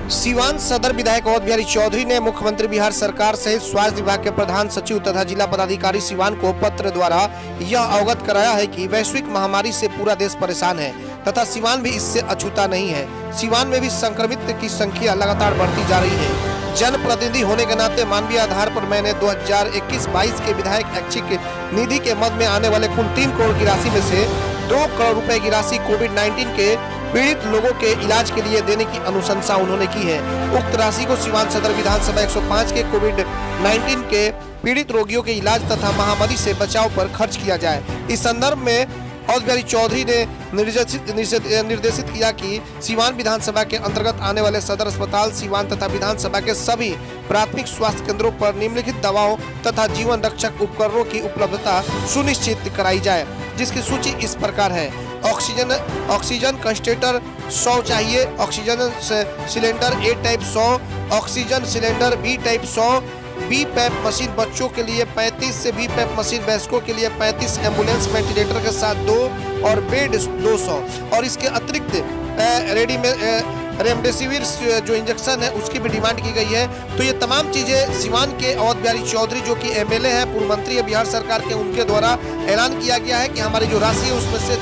सीवान सदर विधायक अवध बिहारी चौधरी ने मुख्यमंत्री बिहार सरकार सहित स्वास्थ्य विभाग के प्रधान सचिव तथा जिला पदाधिकारी सीवान को पत्र द्वारा यह अवगत कराया है कि वैश्विक महामारी से पूरा देश परेशान है तथा सीवान भी इससे अछूता नहीं है। सीवान में भी संक्रमित की संख्या लगातार बढ़ती जा रही है। जनप्रतिनिधि होने के नाते मानवीय आधार पर मैंने 2021-22 के विधायक ऐच्छिक निधि के मद में आने वाले कुल 3 करोड़ की राशि में से 2 करोड़ रुपए की राशि कोविड-19 के पीड़ित लोगों के इलाज के लिए देने की अनुशंसा उन्होंने की है। उक्त राशि को सीवान सदर विधानसभा 105 के कोविड-19 के पीड़ित रोगियों के इलाज तथा महामारी से बचाव पर खर्च किया जाए। इस संदर्भ में अवध बिहारी चौधरी ने निर्देशित किया कि सीवान विधानसभा के अंतर्गत आने वाले सदर अस्पताल सीवान तथा विधानसभा के सभी प्राथमिक स्वास्थ्य केंद्रों पर निम्नलिखित दवाओं तथा जीवन रक्षक उपकरणों की उपलब्धता सुनिश्चित कराई जाए, जिसकी सूची इस प्रकार है। ऑक्सीजन कंसंट्रेटर 100 चाहिए, oxygen cylinder A type 100, oxygen cylinder B type 100, BiPAP machine बच्चों के लिए 35 से बी पैप मशीन वयस्कों के लिए 35, एम्बुलेंस वेंटिलेटर के साथ 2 और बेड 200 और इसके अतिरिक्त रेमडेसिविर जो इंजेक्शन है उसकी भी डिमांड की गई है। तो ये तमाम चीजें सीवान के अवध बिहारी चौधरी जो कि एमएलए है, पूर्व मंत्री है बिहार सरकार के, उनके द्वारा ऐलान किया गया है कि हमारी जो राशि है उसमें से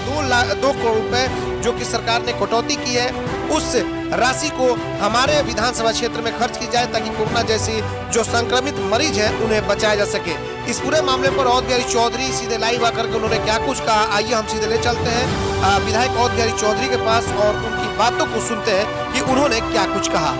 2 करोड़ रुपए जो कि सरकार ने कटौती की है उस राशि को हमारे विधानसभा क्षेत्र में खर्च की जाए ताकि कोरोना जैसी जो संक्रमित मरीज है उन्हें बचाया जा सके। इस पूरे मामले पर अवध बिहारी चौधरी सीधे लाइव आकर के उन्होंने क्या कुछ कहा, आइए हम सीधे ले चलते हैं विधायक अवध बिहारी चौधरी के पास और उनकी बातों को सुनते हैं कि उन्होंने क्या कुछ कहा।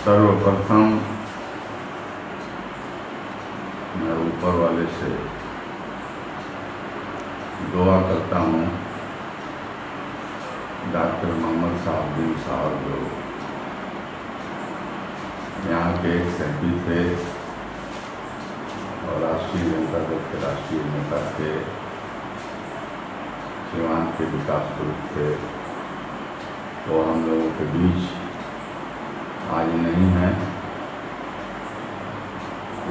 सर्वप्रथम मैं ऊपर वाले से दुआ करता हूँ डॉक्टर मोहम्मद साहब साहब जो यहाँ के एक सैपी थे और राष्ट्रीय जनता दल के राष्ट्रीय नेता थे, सीवान के विकास पुरुष थे, तो हम लोगों के बीच आज नहीं है।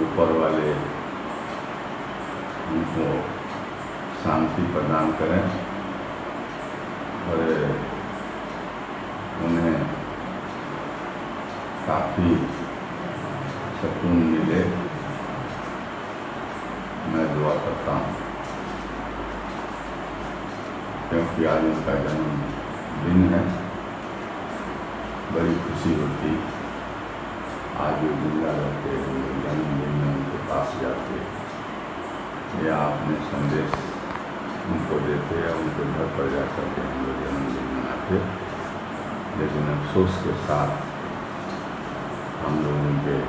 ऊपर वाले उनको शांति प्रदान करें और उन्हें काफ़ी सुकून मिले, मैं दुआ करता हूँ, क्योंकि आज उनका जन्मदिन है। बड़ी खुशी होती आज वो जिंदा रहते, जन्मदिन में उनके पास जाते या अपने संदेश उनको देते या उनके घर पर जा करके हम लोग जन्मदिन मनाते। लेकिन अफसोस के साथ हम लोग उनके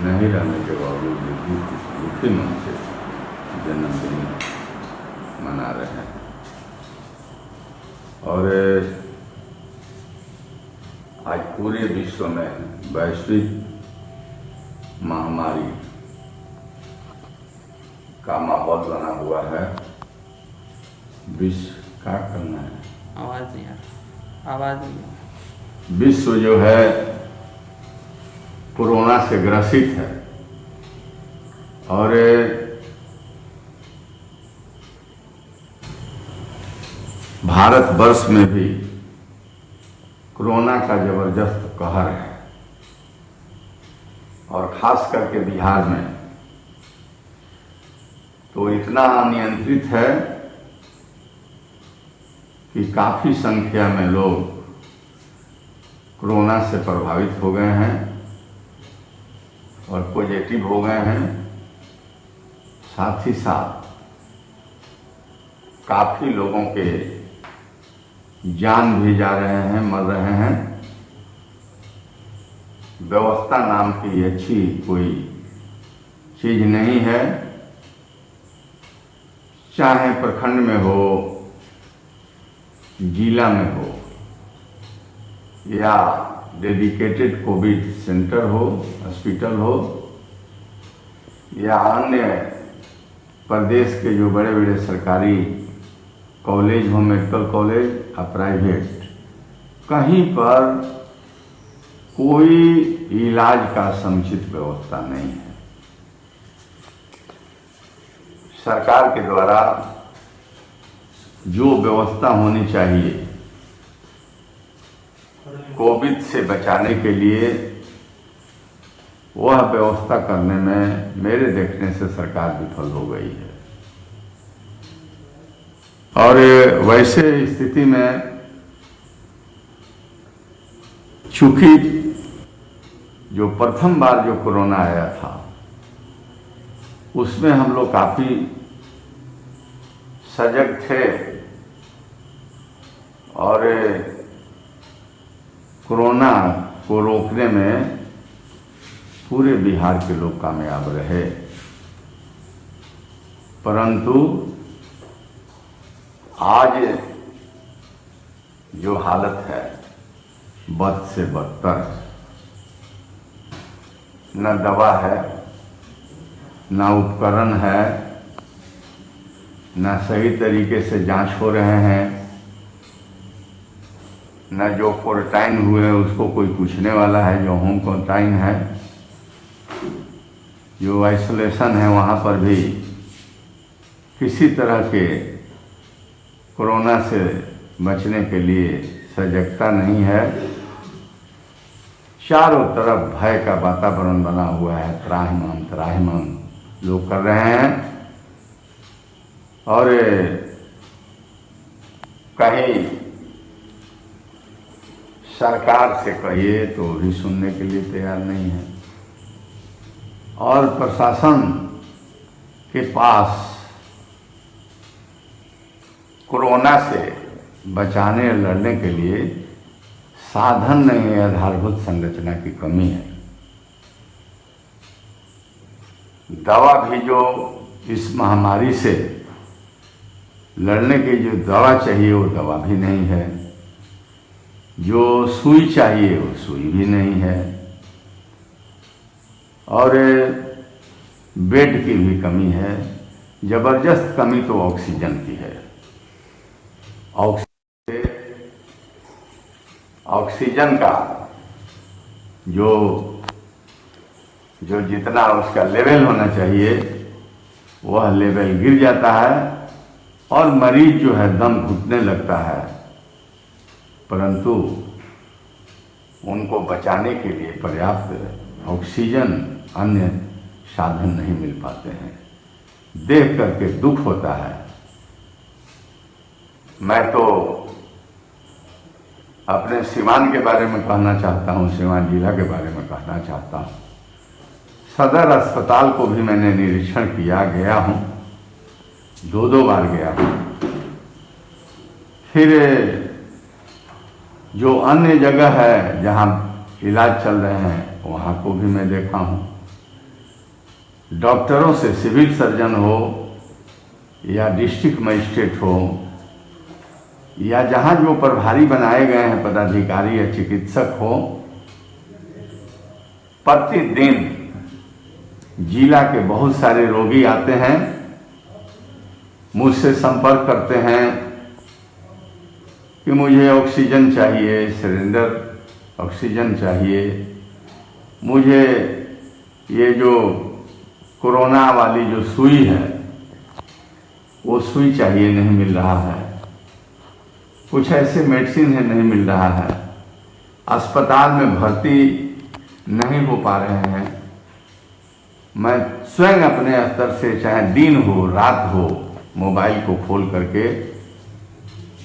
नहीं रहने के बावजूद दुखी मन से जन्मदिन मना रहे हैं। और आज पूरे विश्व में वैश्विक महामारी का माहौल बना हुआ है। विश्व क्या करना है, आवाज नहीं आ रहा। विश्व जो है कोरोना से ग्रसित है और भारतवर्ष में भी कोरोना का जबरदस्त कहर है और खास करके बिहार में तो इतना अनियंत्रित है कि काफ़ी संख्या में लोग कोरोना से प्रभावित हो गए हैं और पॉजिटिव हो गए हैं। साथ ही साथ काफ़ी लोगों के जान भी जा रहे हैं, मर रहे हैं। व्यवस्था नाम की अच्छी कोई चीज नहीं है, चाहे प्रखंड में हो, जिला में हो, या डेडिकेटेड कोविड सेंटर हो, हॉस्पिटल हो, या अन्य प्रदेश के जो बड़े बड़े सरकारी कॉलेज हो, मेडिकल कॉलेज या प्राइवेट, कहीं पर कोई इलाज का समुचित व्यवस्था नहीं है। सरकार के द्वारा जो व्यवस्था होनी चाहिए कोविड से बचाने के लिए, वह व्यवस्था करने में मेरे देखने से सरकार विफल हो गई है। और वैसे स्थिति में चूंकि जो प्रथम बार जो कोरोना आया था उसमें हम लोग काफी सजग थे और कोरोना को रोकने में पूरे बिहार के लोग कामयाब रहे। परंतु आज जो हालत है बद से बदतर, न दवा है, न उपकरण है, न सही तरीके से जांच हो रहे हैं, न जो क्वारंटाइन हुए हैं उसको कोई पूछने वाला है, जो होम क्वारंटाइन है, जो आइसोलेशन है, वहाँ पर भी किसी तरह के कोरोना से बचने के लिए सजगता नहीं है। चारों तरफ भय का वातावरण बना हुआ है, त्राहिमाम त्राहिमाम लोग कर रहे हैं। और कहीं सरकार से कहिए तो भी सुनने के लिए तैयार नहीं है, और प्रशासन के पास कोरोना से बचाने और लड़ने के लिए साधन नहीं है, आधारभूत संरचना की कमी है। दवा भी जो इस महामारी से लड़ने की जो दवा चाहिए वो दवा भी नहीं है, जो सुई चाहिए वो सुई भी नहीं है, और बेड की भी कमी है। जबरदस्त कमी तो ऑक्सीजन की है। ऑक्सीजन का जो जितना उसका लेवल होना चाहिए वह लेवल गिर जाता है और मरीज जो है दम घुटने लगता है, परंतु उनको बचाने के लिए पर्याप्त ऑक्सीजन अन्य साधन नहीं मिल पाते हैं। देख करके दुख होता है। मैं तो अपने सीवान के बारे में कहना चाहता हूँ, सीवान जिला के बारे में कहना चाहता हूँ। सदर अस्पताल को भी मैंने निरीक्षण किया, गया हूँ, 2 बार गया हूँ। फिर जो अन्य जगह है जहाँ इलाज चल रहे हैं वहाँ को भी मैं देखा हूँ। डॉक्टरों से सिविल सर्जन हो या डिस्ट्रिक्ट मजिस्ट्रेट हो या जहाँ जो प्रभारी बनाए गए हैं पदाधिकारी या चिकित्सक हो, प्रतिदिन जिला के बहुत सारे रोगी आते हैं, मुझसे संपर्क करते हैं कि मुझे ऑक्सीजन चाहिए, सिलेंडर ऑक्सीजन चाहिए, मुझे ये जो कोरोना वाली जो सुई है वो सुई चाहिए, नहीं मिल रहा है। कुछ ऐसे मेडिसिन है नहीं मिल रहा है। अस्पताल में भर्ती नहीं हो पा रहे हैं। मैं स्वयं अपने स्तर से, चाहे दिन हो रात हो, मोबाइल को खोल करके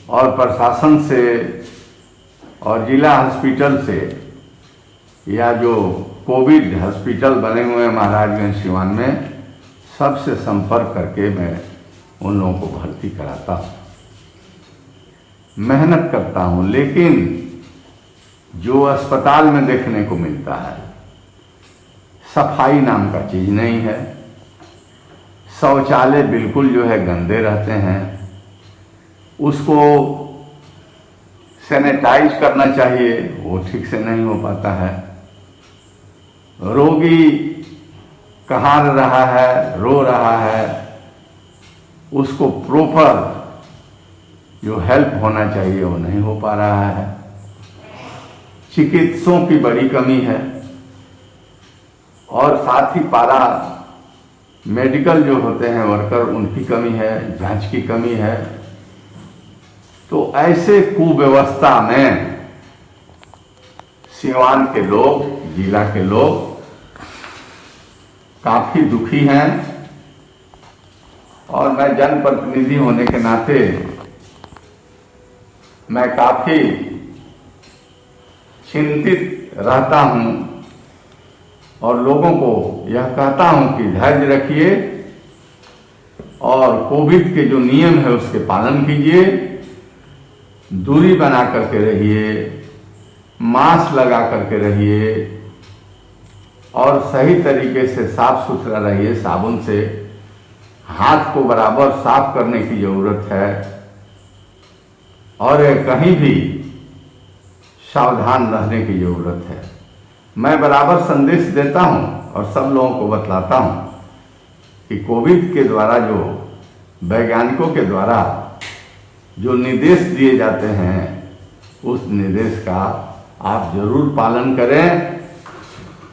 और प्रशासन से और जिला हॉस्पिटल से या जो कोविड हॉस्पिटल बने हुए हैं महाराजगंज सीवान में, सबसे संपर्क करके मैं उन लोगों को भर्ती कराता हूँ। मेहनत करता हूं, लेकिन जो अस्पताल में देखने को मिलता है, सफाई नाम का चीज नहीं है। शौचालय बिल्कुल जो है गंदे रहते हैं, उसको सैनिटाइज करना चाहिए, वो ठीक से नहीं हो पाता है। रोगी कहाँ रहा है, रो रहा है, उसको प्रॉपर जो हेल्प होना चाहिए वो नहीं हो पा रहा है। चिकित्सकों की बड़ी कमी है और साथ ही पारा मेडिकल जो होते हैं वर्कर, उनकी कमी है, जांच की कमी है। तो ऐसे कुव्यवस्था में सीवान के लोग, जिला के लोग काफी दुखी हैं और मैं जनप्रतिनिधि होने के नाते मैं काफी चिंतित रहता हूं और लोगों को यह कहता हूं कि धैर्य रखिए और कोविड के जो नियम है उसके पालन कीजिए, दूरी बना करके रहिए, मास्क लगा करके रहिए और सही तरीके से साफ सुथरा रहिए। साबुन से हाथ को बराबर साफ करने की जरूरत है और कहीं भी सावधान रहने की जरूरत है। मैं बराबर संदेश देता हूं और सब लोगों को बतलाता हूं कि कोविड के द्वारा जो वैज्ञानिकों के द्वारा जो निर्देश दिए जाते हैं उस निर्देश का आप जरूर पालन करें।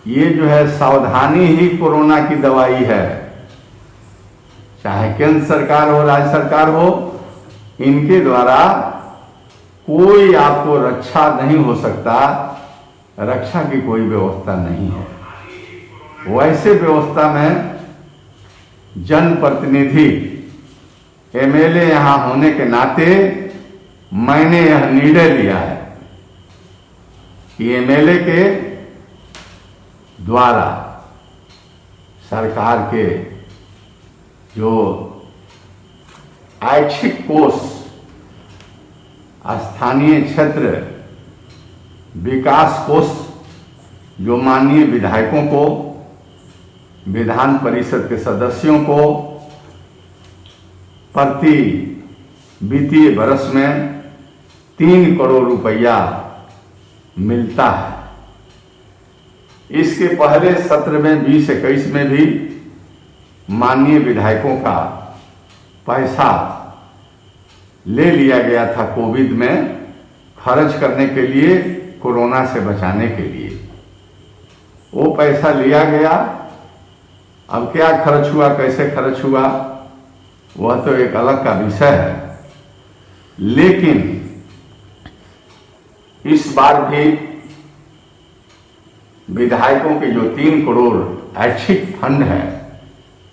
ये जो है सावधानी ही कोरोना की दवाई है। चाहे केंद्र सरकार हो, राज्य सरकार हो, इनके द्वारा कोई आपको रक्षा नहीं हो सकता, रक्षा की कोई व्यवस्था नहीं है। वैसे व्यवस्था में जनप्रतिनिधि एमएलए यहां होने के नाते मैंने यह निर्णय लिया है कि एमएलए के द्वारा सरकार के जो ऐच्छिक कोष, स्थानीय क्षेत्र विकास कोष, जो माननीय विधायकों को, विधान परिषद के सदस्यों को प्रति वित्तीय वर्ष में 3 करोड़ रुपया मिलता है। इसके पहले सत्र में 2021 में भी माननीय विधायकों का पैसा ले लिया गया था कोविड में खर्च करने के लिए, कोरोना से बचाने के लिए। वो पैसा लिया गया, अब क्या खर्च हुआ, कैसे खर्च हुआ, वह तो एक अलग का विषय है। लेकिन इस बार भी विधायकों के जो 3 करोड़ ऐच्छिक फंड है,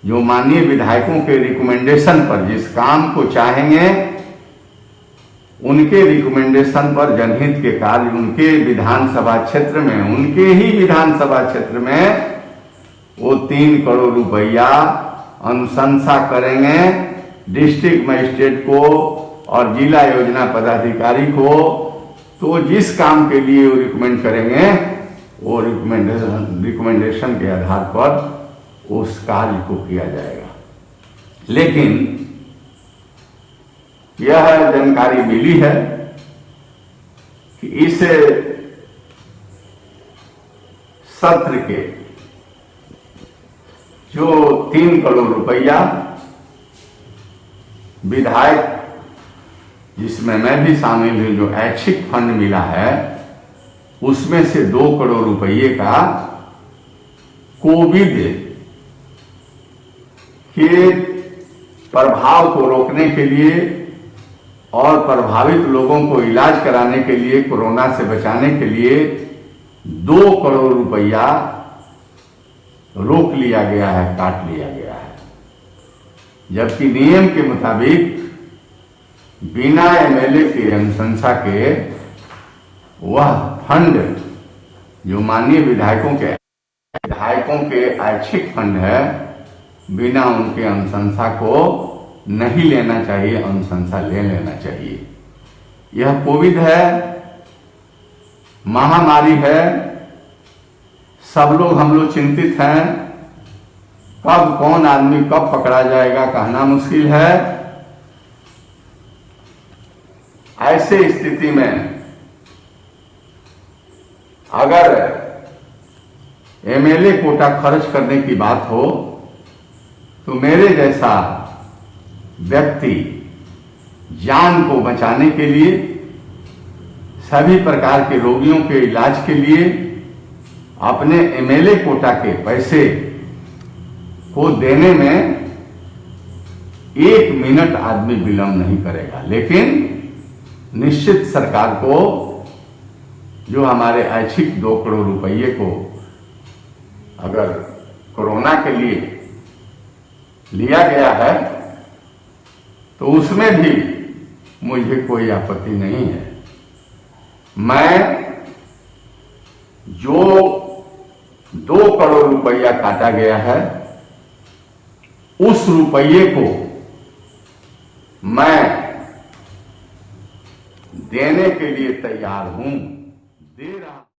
जो माननीय विधायकों के रिकमेंडेशन पर जिस काम को चाहेंगे उनके रिकमेंडेशन पर जनहित के कार्य उनके विधानसभा क्षेत्र में, उनके ही विधानसभा क्षेत्र में वो 3 करोड़ रुपया अनुशंसा करेंगे डिस्ट्रिक्ट मजिस्ट्रेट को और जिला योजना पदाधिकारी को। तो जिस काम के लिए वो रिकमेंड करेंगे वो रिकमेंडेशन के आधार पर उस कार्य को किया जाएगा। लेकिन यह जानकारी मिली है कि इस सत्र के जो 3 करोड़ रुपया विधायक, जिसमें मैं भी शामिल हूं, जो ऐच्छिक फंड मिला है उसमें से 2 करोड़ रुपये का कोविड के प्रभाव को रोकने के लिए और प्रभावित लोगों को इलाज कराने के लिए, कोरोना से बचाने के लिए 2 करोड़ रुपया रोक लिया गया है, काट लिया गया है। जबकि नियम के मुताबिक बिना एमएलए की अनुशंसा के वह फंड जो माननीय विधायकों के ऐच्छिक फंड है, बिना उनके अनुशंसा को नहीं लेना चाहिए, अनुशंसा ले लेना चाहिए। यह कोविड है, महामारी है, सब लोग हम लोग चिंतित हैं। कब कौन आदमी कब पकड़ा जाएगा कहना मुश्किल है। ऐसे स्थिति में अगर एमएलए कोटा खर्च करने की बात हो तो मेरे जैसा व्यक्ति जान को बचाने के लिए, सभी प्रकार के रोगियों के इलाज के लिए अपने एमएलए कोटा के पैसे को देने में 1 मिनट आदमी विलंब नहीं करेगा। लेकिन निश्चित सरकार को जो हमारे ऐच्छिक 2 करोड़ रुपये को अगर कोरोना के लिए लिया गया है तो उसमें भी मुझे कोई आपत्ति नहीं है। मैं जो 2 करोड़ रुपया काटा गया है उस रुपये को मैं देने के लिए तैयार हूं, दे रहा हूं।